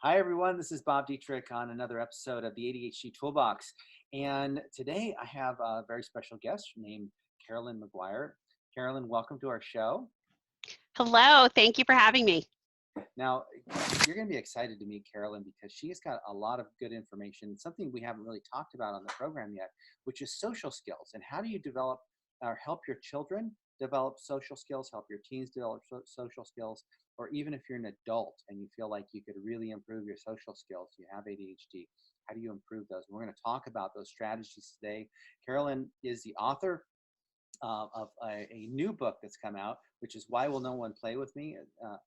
Hi, everyone. This is Bob Dietrich on another episode of the ADHD Toolbox. And today I have a very special guest named Caroline Maguire. Carolyn, welcome to our show. Hello, thank you for having me. Now, you're going to be excited to meet Carolyn because she has got a lot of good information, something we haven't really talked about on the program yet, which is social skills. And how do you develop or help your children develop social skills, help your teens develop social skills, or even if you're an adult and you feel like you could really improve your social skills, you have ADHD, how do you improve those? And we're going to talk about those strategies today. Carolyn is the author of a new book that's come out, which is Why Will No One Play With Me?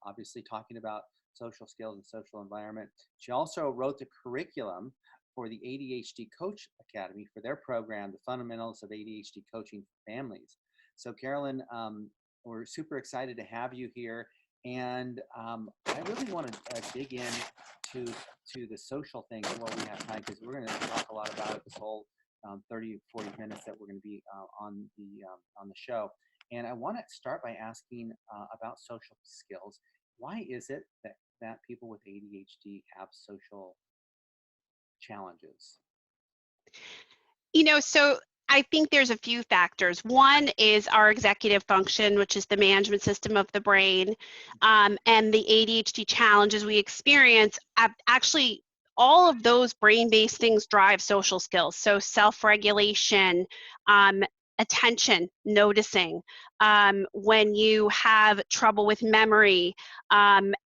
Obviously, talking about social skills and social environment. She also wrote the curriculum for the ADHD Coach Academy for their program, The Fundamentals of ADHD Coaching for Families. So, Carolyn, we're super excited to have you here. And I really want to dig in to the social thing while we have time, because we're going to talk a lot about it this whole 30, 40 minutes that we're going to be on the show. And I want to start by asking about social skills. Why is it that people with ADHD have social challenges? So I think there's a few factors. One is our executive function, which is the management system of the brain, and the ADHD challenges we experience. Actually, all of those brain-based things drive social skills. So self-regulation, attention, noticing, when you have trouble with memory,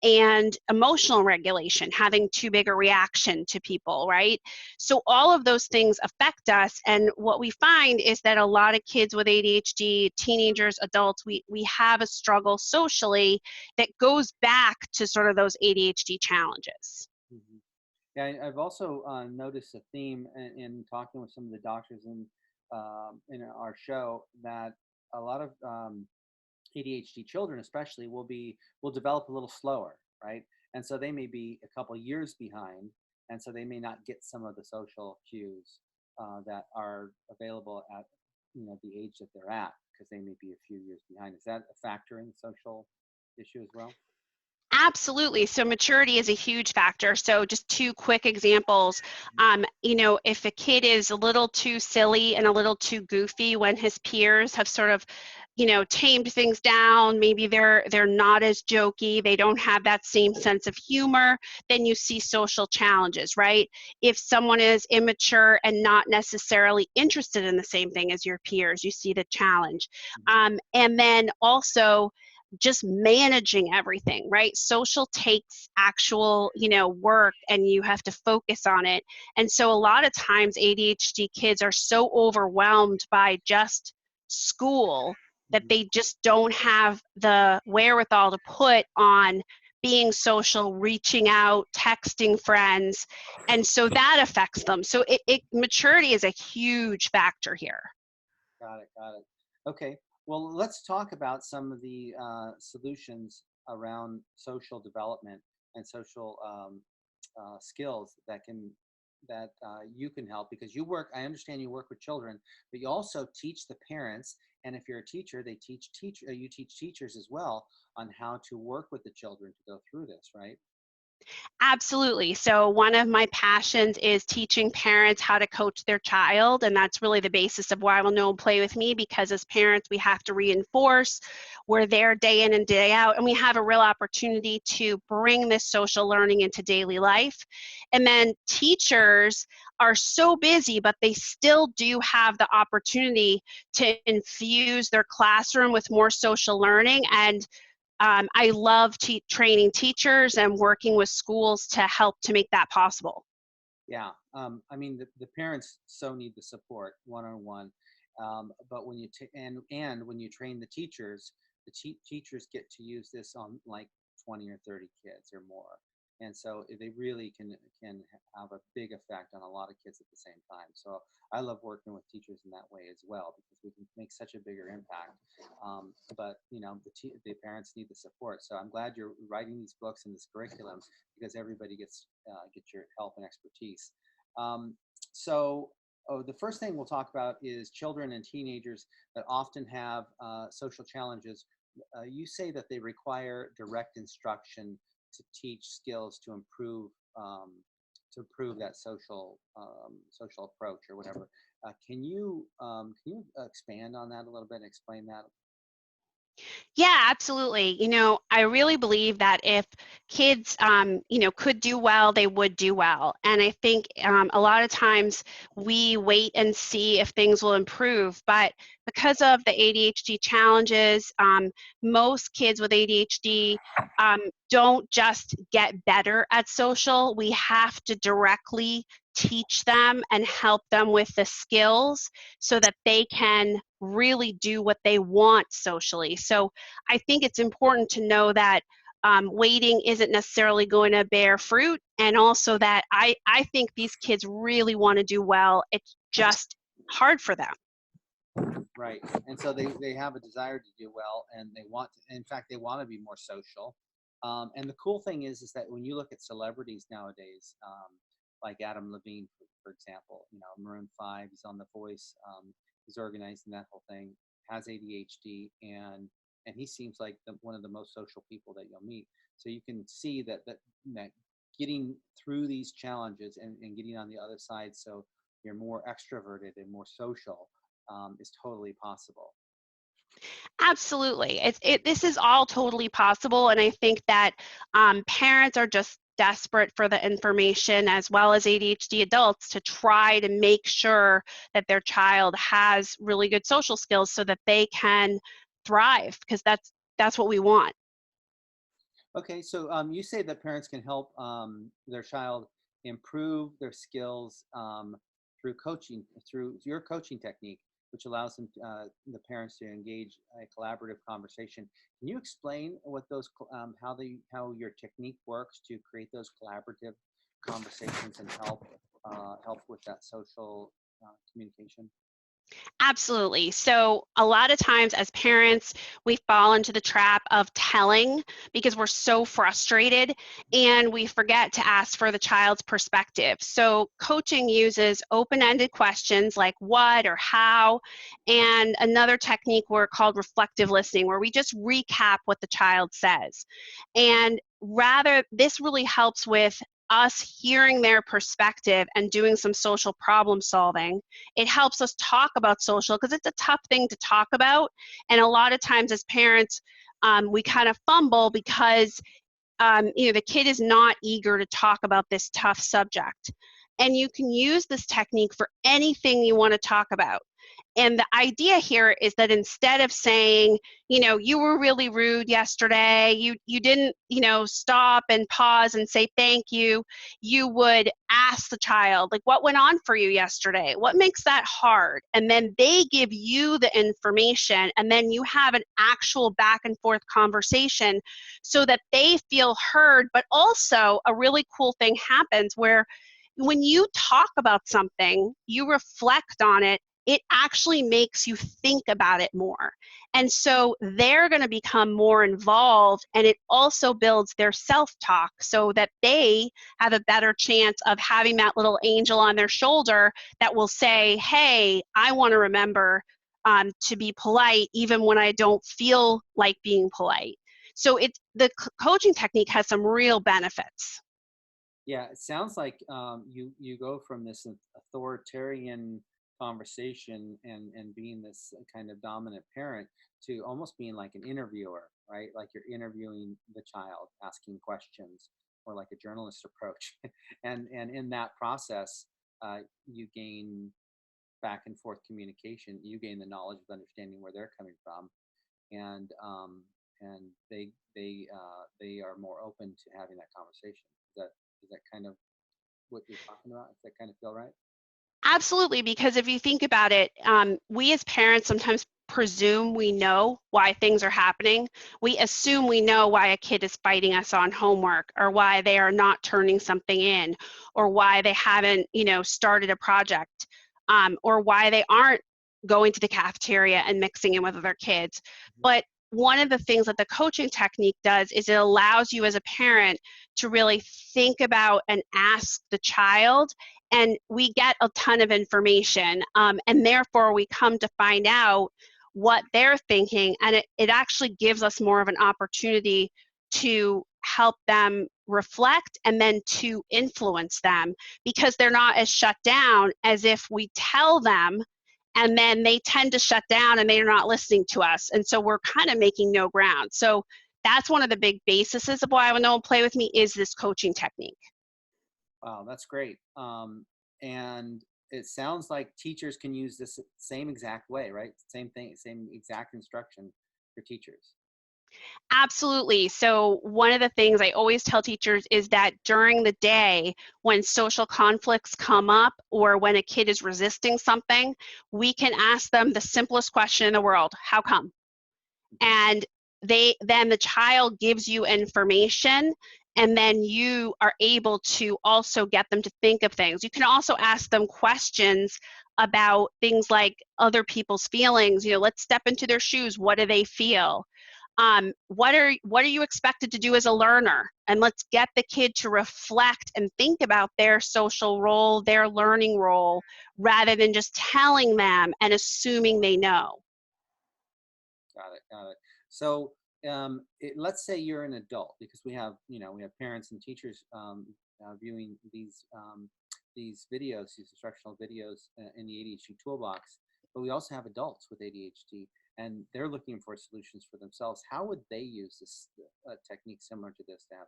and emotional regulation, having too big a reaction to people, right? So all of those things affect us, and what we find is that a lot of kids with ADHD, teenagers, adults, we have a struggle socially that goes back to sort of those ADHD challenges. Mm-hmm. Yeah, I've also noticed a theme in talking with some of the doctors in our show that a lot of ADHD children, especially, will develop a little slower, right? And so they may be a couple years behind, and so they may not get some of the social cues that are available at the age that they're at, because they may be a few years behind. Is that a factor in the social issue as well? Absolutely. So maturity is a huge factor. So just two quick examples. If a kid is a little too silly and a little too goofy when his peers have sort of, tamed things down, maybe they're not as jokey, they don't have that same sense of humor, then you see social challenges, right? If someone is immature and not necessarily interested in the same thing as your peers, you see the challenge. And then also, just managing everything, right? Social takes actual, work, and you have to focus on it. And so a lot of times ADHD kids are so overwhelmed by just school that Mm-hmm. they just don't have the wherewithal to put on being social, reaching out, texting friends. And so that affects them. So maturity is a huge factor here. Got it. Got it. Okay. Well, let's talk about some of the solutions around social development and social skills that you can help, because you work. I understand you work with children, but you also teach the parents. And if you're a teacher, you teach teachers as well on how to work with the children to go through this, right? Absolutely. So, one of my passions is teaching parents how to coach their child. And that's really the basis of Why Will No One Play With Me? Because as parents, we have to reinforce we're there day in and day out. And we have a real opportunity to bring this social learning into daily life. And then teachers are so busy, but they still do have the opportunity to infuse their classroom with more social learning. And I love training teachers and working with schools to help to make that possible. Yeah, I mean the parents so need the support one on one, but when and when you train the teachers, teachers get to use this on like 20 or 30 kids or more, and so they really can have a big effect on a lot of kids at the same time. So I love working with teachers in that way as well, because we can make such a bigger impact. But the parents need the support. So I'm glad you're writing these books and this curriculum, because everybody gets your help and expertise. Um, so, the first thing we'll talk about is children and teenagers that often have social challenges. You say that they require direct instruction to teach skills to improve to improve that social approach or whatever. Can you expand on that a little bit and explain that? Yeah, absolutely. I really believe that if kids, could do well, they would do well. And I think a lot of times we wait and see if things will improve. But because of the ADHD challenges, most kids with ADHD don't just get better at social. We have to directly teach them and help them with the skills so that they can really do what they want socially. So I think it's important to know that waiting isn't necessarily going to bear fruit, and also that I think these kids really want to do well. It's just hard for them. Right. And so they have a desire to do well, and in fact, they want to be more social. And the cool thing is that when you look at celebrities nowadays, like Adam Levine, for example, Maroon 5, he's on The Voice, he's organizing that whole thing, has ADHD, and he seems like one of the most social people that you'll meet. So you can see that getting through these challenges and getting on the other side, so you're more extroverted and more social, is totally possible. Absolutely. This is all totally possible, and I think that parents are just desperate for the information, as well as ADHD adults, to try to make sure that their child has really good social skills so that they can thrive, because that's what we want. Okay, so you say that parents can help their child improve their skills through coaching, through your coaching technique, which allows the parents to engage a collaborative conversation. Can you explain what how your technique works to create those collaborative conversations and help with that social communication? Absolutely. So, a lot of times as parents, we fall into the trap of telling because we're so frustrated and we forget to ask for the child's perspective. So, coaching uses open ended questions like what or how, and another technique called reflective listening, where we just recap what the child says. And this really helps with us hearing their perspective and doing some social problem solving. It helps us talk about social because it's a tough thing to talk about. And a lot of times as parents, we kind of fumble because the kid is not eager to talk about this tough subject. And you can use this technique for anything you want to talk about. And the idea here is that instead of saying, you were really rude yesterday, you didn't, stop and pause and say thank you, you would ask the child, like, what went on for you yesterday? What makes that hard? And then they give you the information, and then you have an actual back and forth conversation so that they feel heard. But also, a really cool thing happens where when you talk about something, you reflect on it, it actually makes you think about it more. And so they're going to become more involved, and it also builds their self-talk so that they have a better chance of having that little angel on their shoulder that will say, hey, I want to remember to be polite even when I don't feel like being polite. So the coaching technique has some real benefits. Yeah, it sounds like you go from this authoritarian conversation and being this kind of dominant parent to almost being like an interviewer, right? Like you're interviewing the child, asking questions, or like a journalist approach, and in that process, you gain back and forth communication. You gain the knowledge of understanding where they're coming from, and they are more open to having that conversation. Is that kind of what you're talking about? Does that kind of feel right? Absolutely, because if you think about it, we as parents sometimes presume we know why things are happening. We assume we know why a kid is fighting us on homework, or why they are not turning something in, or why they haven't, started a project, or why they aren't going to the cafeteria and mixing in with other kids. But one of the things that the coaching technique does is it allows you as a parent to really think about and ask the child, and we get a ton of information, and therefore we come to find out what they're thinking, and it actually gives us more of an opportunity to help them reflect and then to influence them, because they're not as shut down as if we tell them and then they tend to shut down and they're not listening to us. And so we're kind of making no ground. So that's one of the big bases of why I would know and play with me is this coaching technique. Wow, that's great. And it sounds like teachers can use this same exact way, right? Same thing, same exact instruction for teachers. Absolutely. So one of the things I always tell teachers is that during the day, when social conflicts come up or when a kid is resisting something, we can ask them the simplest question in the world: how come? And then the child gives you information, and then you are able to also get them to think of things. You can also ask them questions about things like other people's feelings. Let's step into their shoes. What do they feel? What are you expected to do as a learner? And let's get the kid to reflect and think about their social role, their learning role, rather than just telling them and assuming they know. Got it. Got it. So, let's say you're an adult, because we have parents and teachers viewing these videos, these instructional videos in the ADHD Toolbox. But we also have adults with ADHD, and they're looking for solutions for themselves. How would they use this technique similar to this to have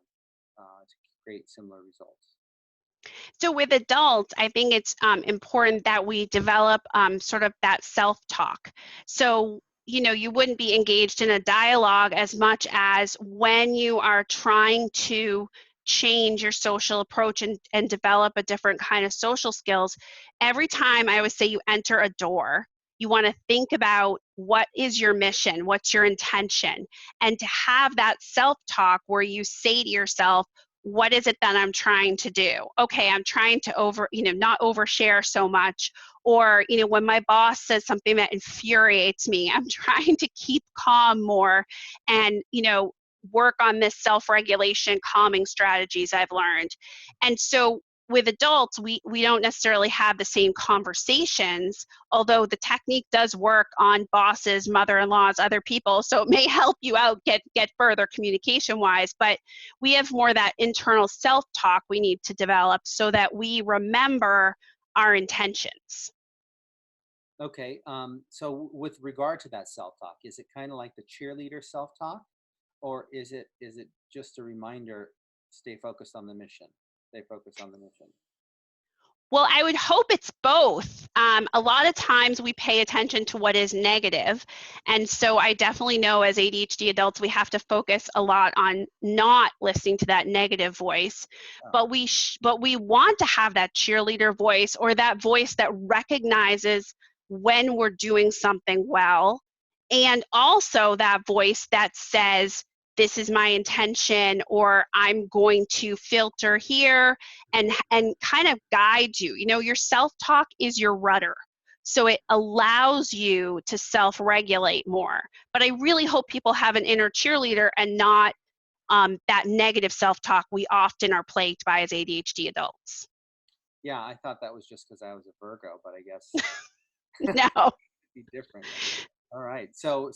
to create similar results? So with adults, I think it's important that we develop sort of that self-talk. So, you wouldn't be engaged in a dialogue as much as when you are trying to change your social approach and develop a different kind of social skills. Every time I always say you enter a door, you want to think about what is your mission, what's your intention, and to have that self-talk where you say to yourself, what is it that I'm trying to do? Okay, I'm trying to not overshare so much. Or, when my boss says something that infuriates me, I'm trying to keep calm more and, work on this self-regulation, calming strategies I've learned. And so with adults, we don't necessarily have the same conversations, although the technique does work on bosses, mother-in-laws, other people. So it may help you out get further communication-wise, but we have more that internal self-talk we need to develop so that we remember our intentions. Okay. So with regard to that self-talk, is it kind of like the cheerleader self-talk, or is it just a reminder, stay focused on the mission, stay focused on the mission? Well, I would hope it's both. A lot of times we pay attention to what is negative. And so I definitely know as ADHD adults, we have to focus a lot on not listening to that negative voice. Oh, But we want to have that cheerleader voice, or that voice that recognizes when we're doing something well. And also that voice that says, this is my intention, or I'm going to filter here, and kind of guide you. Your self-talk is your rudder. So it allows you to self-regulate more. But I really hope people have an inner cheerleader and not that negative self-talk we often are plagued by as ADHD adults. yeah. I thought that was just because I was a Virgo, but I guess No. be different. All right. So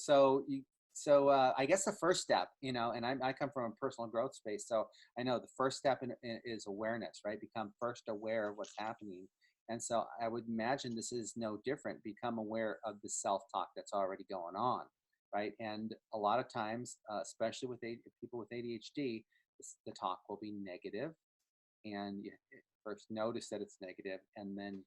I guess the first step, and I come from a personal growth space, so I know the first step is awareness, right? Become first aware of what's happening. And so I would imagine this is no different. Become aware of the self-talk that's already going on, right? And a lot of times, especially with people with ADHD, the talk will be negative, and you first notice that it's negative, and then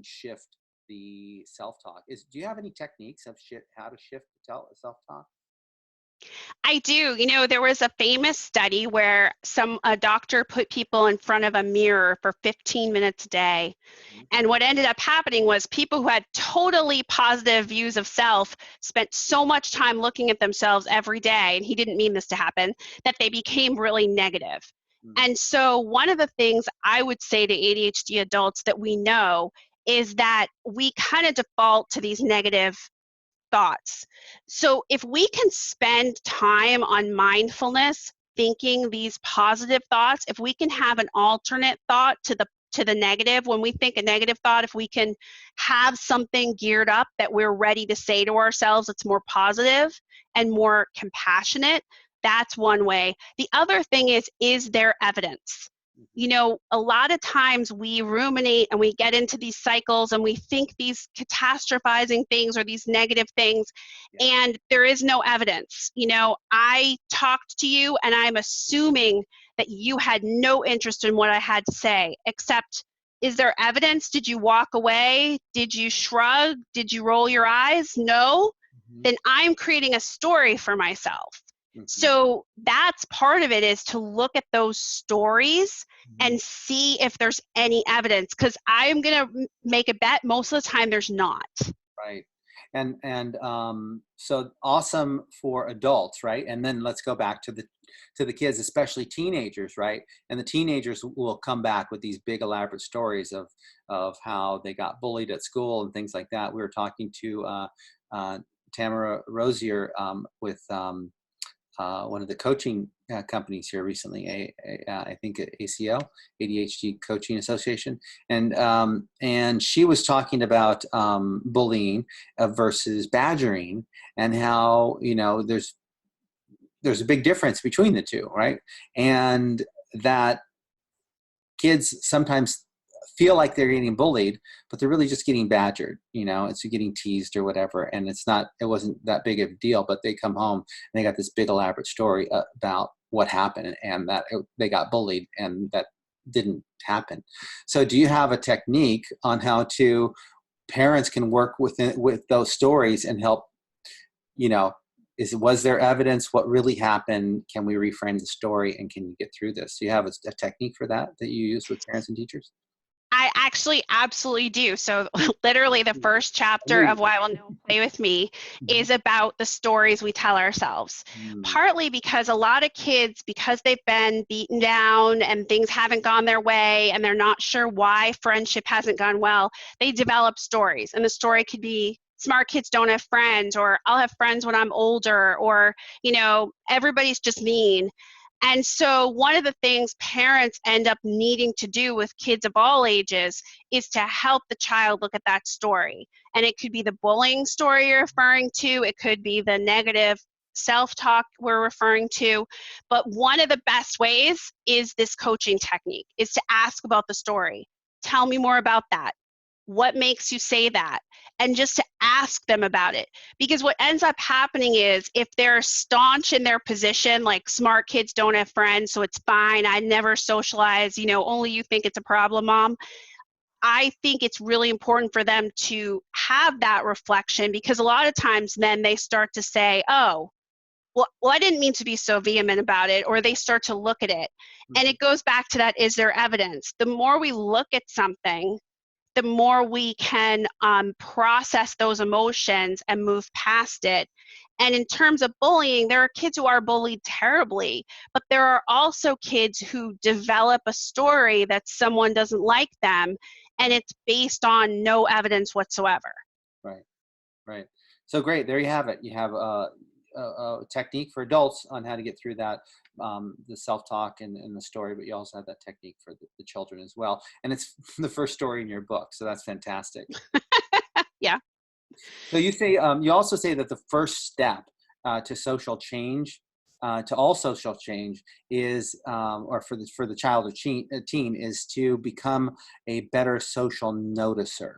shift the self-talk. Do you have any techniques of how to shift the self-talk? I do. There was a famous study where a doctor put people in front of a mirror for 15 minutes a day. Mhm. And what ended up happening was people who had totally positive views of self spent so much time looking at themselves every day, and he didn't mean this to happen, that they became really negative. Mm. And so one of the things I would say to ADHD adults that we know is that we kind of default to these negative thoughts. So if we can spend time on mindfulness, thinking these positive thoughts, if we can have an alternate thought to the negative, when we think a negative thought, if we can have something geared up that we're ready to say to ourselves, it's more positive and more compassionate, That's one way. The other thing is there evidence? You know, a lot of times we ruminate and we get into these cycles and we think these catastrophizing things or these negative things, and there is no evidence. You know, I talked to you and I'm assuming that you had no interest in what I had to say, except, is there evidence? Did you walk away? Did you shrug? Did you roll your eyes? No? Then I'm creating a story for myself. So that's part of it, is to look at those stories and see if there's any evidence, because I'm going to make a bet most of the time there's not. Right. So awesome for adults, right? And then let's go back to the kids, especially teenagers, right? And the teenagers will come back with these big elaborate stories of how they got bullied at school and things like that. We were talking to Tamara Rosier with one of the coaching companies here recently, I think ACO, ADHD Coaching Association, and she was talking about bullying versus badgering, and how, you know, there's a big difference between the two, right? And that kids sometimes feel like they're getting bullied, but they're really just getting badgered, you know, it's getting teased or whatever. And it wasn't that big of a deal, but they come home and they got this big elaborate story about what happened, and that they got bullied and that didn't happen. So do you have a technique on how parents can work with those stories and help, you know, was there evidence? What really happened? Can we reframe the story, and can you get through this? Do you have a technique for that you use with parents and teachers? I actually absolutely do. So literally the first chapter of Why Will No One Play With Me is about the stories we tell ourselves. Partly because a lot of kids, because they've been beaten down and things haven't gone their way and they're not sure why friendship hasn't gone well, they develop stories. And the story could be, smart kids don't have friends, or I'll have friends when I'm older, or, you know, everybody's just mean. And so one of the things parents end up needing to do with kids of all ages is to help the child look at that story. And it could be the bullying story you're referring to. It could be the negative self-talk we're referring to. But one of the best ways is this coaching technique, is to ask about the story. Tell me more about that. What makes you say that? And just to ask them about it. Because what ends up happening is, if they're staunch in their position, like smart kids don't have friends, so it's fine, I never socialize, you know, only you think it's a problem, Mom. I think it's really important for them to have that reflection, because a lot of times then they start to say, oh, well, I didn't mean to be so vehement about it, or they start to look at it. And it goes back to that, is there evidence? The more we look at something, the more we can process those emotions and move past it. And in terms of bullying, there are kids who are bullied terribly, but there are also kids who develop a story that someone doesn't like them, and it's based on no evidence whatsoever. Right. So great. There you have it. You have a technique for adults on how to get through that, the self-talk and the story, but you also have that technique for the children as well. And it's the first story in your book. So that's fantastic. Yeah. So you say, you also say that the first step to social change, to all social change, is, or for the child or teen, is to become a better social noticer.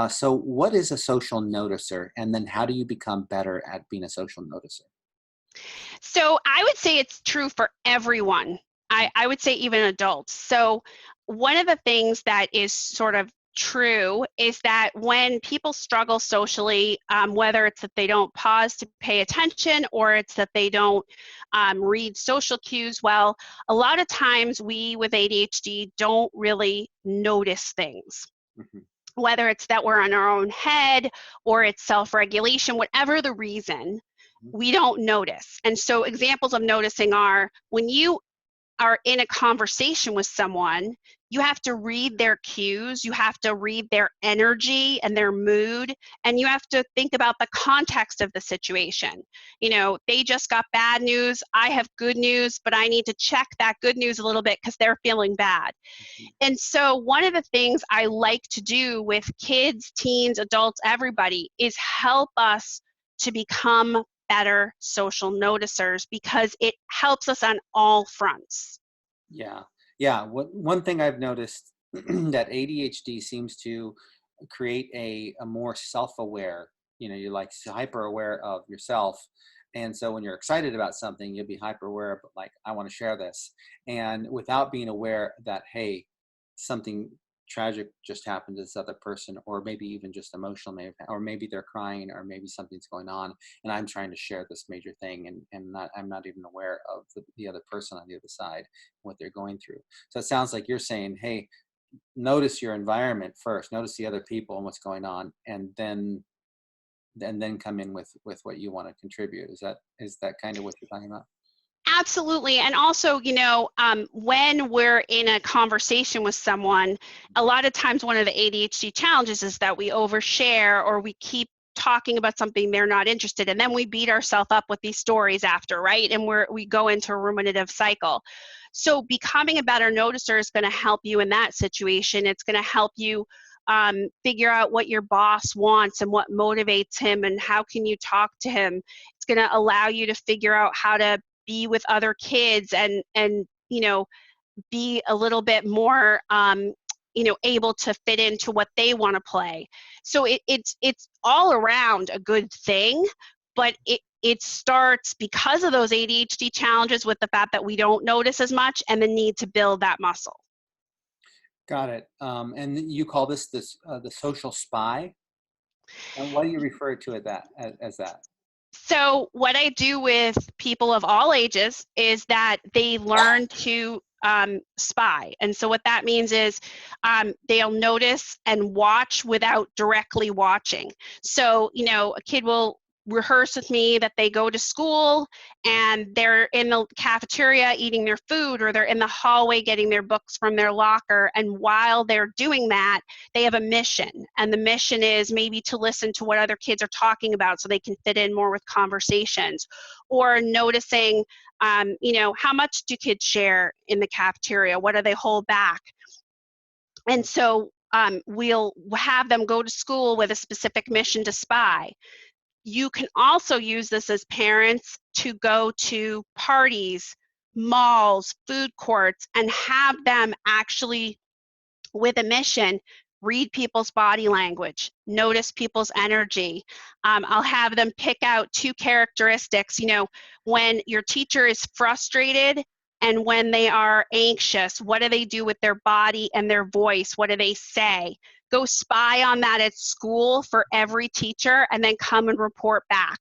So what is a social noticer? And then how do you become better at being a social noticer? So I would say it's true for everyone. I would say even adults. So one of the things that is sort of true is that when people struggle socially, whether it's that they don't pause to pay attention, or it's that they don't read social cues well, a lot of times we with ADHD don't really notice things. Whether it's that we're in our own head, or it's self-regulation, whatever the reason, we don't notice. And so examples of noticing are, when you are in a conversation with someone, you have to read their cues, you have to read their energy and their mood, and you have to think about the context of the situation. You know, they just got bad news, I have good news, but I need to check that good news a little bit because they're feeling bad. And so one of the things I like to do with kids, teens, adults, everybody, is help us to become better social noticers because it helps us on all fronts. Yeah. Yeah. One thing I've noticed that ADHD seems to create a more self-aware, you're like hyper aware of yourself. And so when you're excited about something, you'll be hyper aware, but like, I want to share this. And without being aware that, hey, something tragic just happened to this other person, or maybe even just emotional, maybe, or maybe they're crying, or maybe something's going on, and I'm trying to share this major thing, and I'm not even aware of the other person on the other side, what they're going through. So it sounds like you're saying, hey, notice your environment first, notice the other people and what's going on, and then come in with what you want to contribute. Is that kind of what you're talking about? Absolutely. And also, when we're in a conversation with someone, a lot of times one of the ADHD challenges is that we overshare or we keep talking about something they're not interested in. Then we beat ourselves up with these stories after, right? And we go into a ruminative cycle. So becoming a better noticer is going to help you in that situation. It's going to help you figure out what your boss wants and what motivates him and how can you talk to him. It's going to allow you to figure out how to be with other kids and be a little bit more able to fit into what they want to play. So it's all around a good thing, but it starts because of those ADHD challenges with the fact that we don't notice as much and the need to build that muscle. Got it. And you call this the social spy, and why do you refer to it as that? So what I do with people of all ages is that they learn to spy. And so what that means is they'll notice and watch without directly watching. So, a kid will rehearse with me that they go to school and they're in the cafeteria eating their food, or they're in the hallway getting their books from their locker. And while they're doing that, they have a mission. And the mission is maybe to listen to what other kids are talking about so they can fit in more with conversations, or noticing how much do kids share in the cafeteria? What do they hold back? And so we'll have them go to school with a specific mission to spy. You can also use this as parents to go to parties, malls, food courts, and have them actually, with a mission, read people's body language, notice people's energy. I'll have them pick out 2 characteristics. When your teacher is frustrated and when they are anxious, what do they do with their body and their voice? What do they say? Go spy on that at school for every teacher and then come and report back.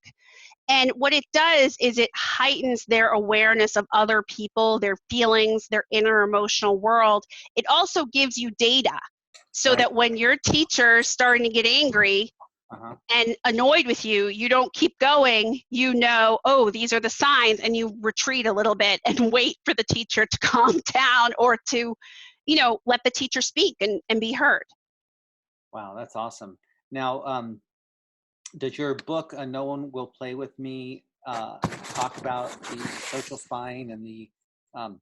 And what it does is it heightens their awareness of other people, their feelings, their inner emotional world. It also gives you data so Right. that when your teacher is starting to get angry Uh-huh. and annoyed with you, you don't keep going. Oh, these are the signs, and you retreat a little bit and wait for the teacher to calm down or to, let the teacher speak and be heard. Wow, that's awesome. Now, does your book, No One Will Play With Me, talk about the social spying and um,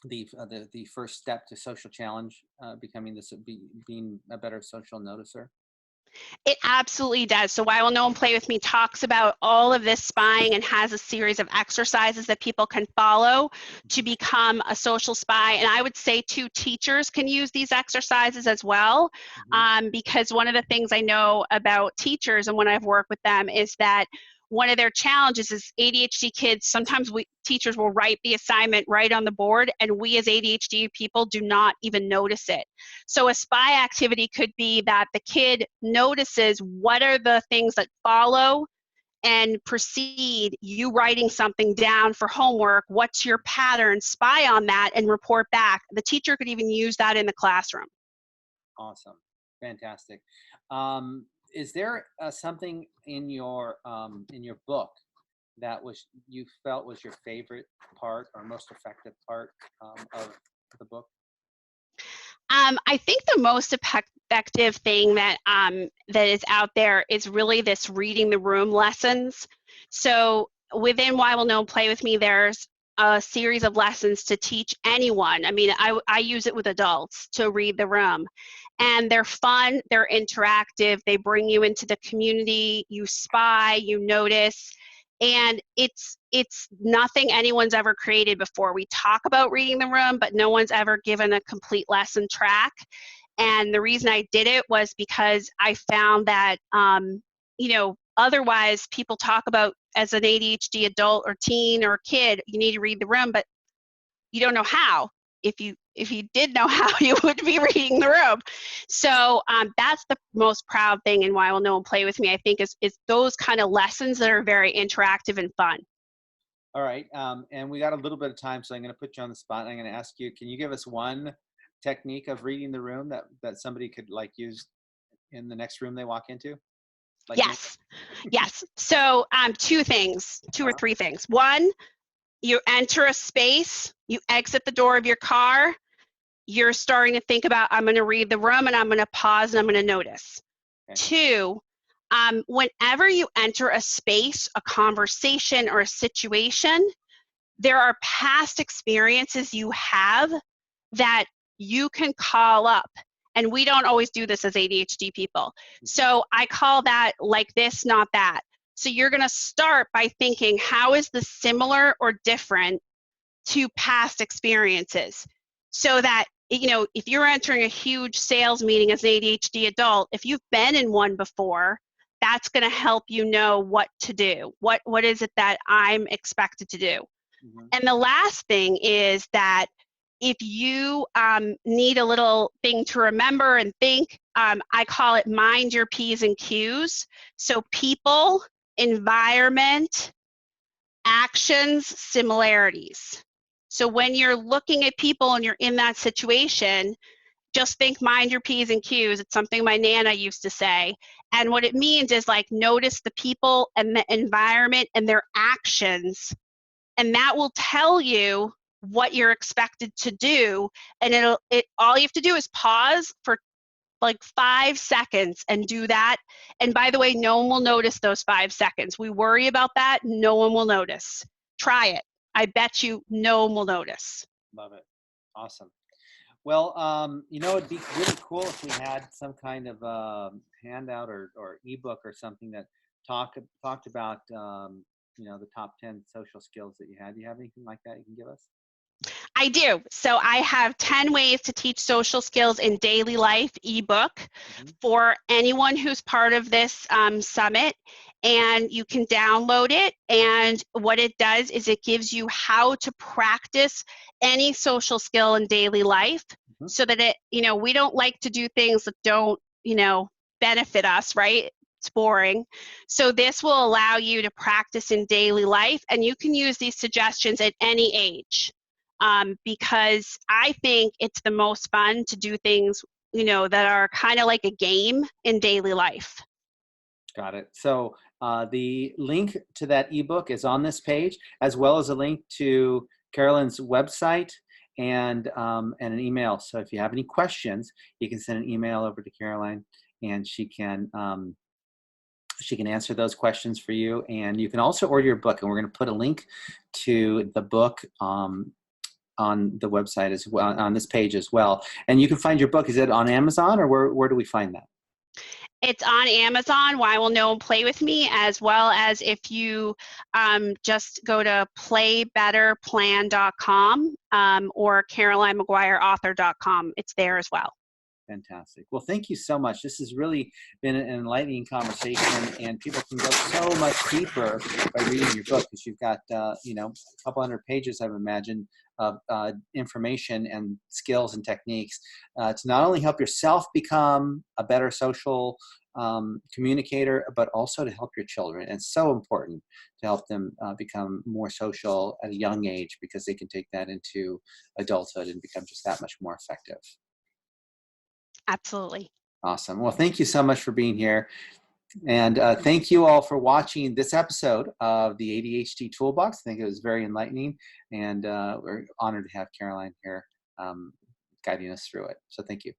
the first step to social challenge, becoming being a better social noticer? It absolutely does. So Why Will No One Play With Me talks about all of this spying and has a series of exercises that people can follow to become a social spy. And I would say too, teachers can use these exercises as well, because one of the things I know about teachers and when I've worked with them is that one of their challenges is ADHD kids, sometimes teachers will write the assignment right on the board, and we as ADHD people do not even notice it. So a spy activity could be that the kid notices what are the things that follow and precede you writing something down for homework. What's your pattern? Spy on that and report back. The teacher could even use that in the classroom. Awesome. Fantastic. Is there something in your book that you felt was your favorite part or most effective part of the book? I think the most effective thing that is out there is really this reading the room lessons. So within Why Will No One Play With Me, there's a series of lessons to teach anyone. I mean, I use it with adults to read the room. And they're fun, they're interactive, they bring you into the community, you spy, you notice, And it's nothing anyone's ever created before. We talk about reading the room, but no one's ever given a complete lesson track. And the reason I did it was because I found that, otherwise people talk about, as an ADHD adult or teen or kid, you need to read the room, but you don't know how. If you did know how, you would be reading the room. So that's the most proud thing, and why will no one play with me, I think, is those kind of lessons that are very interactive and fun. All right. And we got a little bit of time, so I'm going to put you on the spot. And I'm going to ask you, can you give us one technique of reading the room that somebody could like use in the next room they walk into? Like Yes. Yes. So two or three things. One, you enter a space, you exit the door of your car, you're starting to think about, I'm going to read the room, and I'm going to pause, and I'm going to notice. Okay. Two, whenever you enter a space, a conversation, or a situation, there are past experiences you have that you can call up. And we don't always do this as ADHD people. So I call that like this, not that. So you're going to start by thinking, how is this similar or different to past experiences? So that, if you're entering a huge sales meeting as an ADHD adult, if you've been in one before, that's going to help you know what to do. What is it that I'm expected to do? Mm-hmm. And the last thing is that if you need a little thing to remember and think, I call it mind your P's and Q's. So people, environment, actions, similarities. So when you're looking at people and you're in that situation, just think mind your P's and Q's. It's something my Nana used to say. And what it means is like notice the people and the environment and their actions, and that will tell you what you're expected to do. And all you have to do is pause for like 5 seconds and do that. And by the way, no one will notice those 5 seconds. We worry about that. No one will notice. Try it. I bet you no one will notice. Love it. Awesome. Well, it'd be really cool if we had some kind of handout or ebook or something that talked about the top 10 social skills that you had. Do you have anything like that you can give us? I do. So I have 10 ways to teach social skills in daily life ebook for anyone who's part of this summit. And you can download it. And what it does is it gives you how to practice any social skill in daily life so that we don't like to do things that don't, benefit us, right? It's boring. So this will allow you to practice in daily life, and you can use these suggestions at any age. Because I think it's the most fun to do things, that are kind of like a game in daily life. Got it. So the link to that ebook is on this page, as well as a link to Caroline's website and an email. So if you have any questions, you can send an email over to Caroline, and she can answer those questions for you. And you can also order your book, and we're going to put a link to the book on the website as well, on this page as well. And you can find your book. Is it on Amazon, or where do we find that? It's on Amazon, Why Will No One Play With Me, as well as if you just go to playbetterplan.com or CarolineMaguireAuthor.com. It's there as well. Fantastic. Well, thank you so much. This has really been an enlightening conversation, and people can go so much deeper by reading your book, because you've got, a couple hundred pages, I would imagine, of information and skills and techniques to not only help yourself become a better social communicator, but also to help your children. And it's so important to help them become more social at a young age, because they can take that into adulthood and become just that much more effective. Absolutely. Awesome. Well, thank you so much for being here. And thank you all for watching this episode of the ADHD Toolbox. I think it was very enlightening, and we're honored to have Caroline here guiding us through it. So thank you.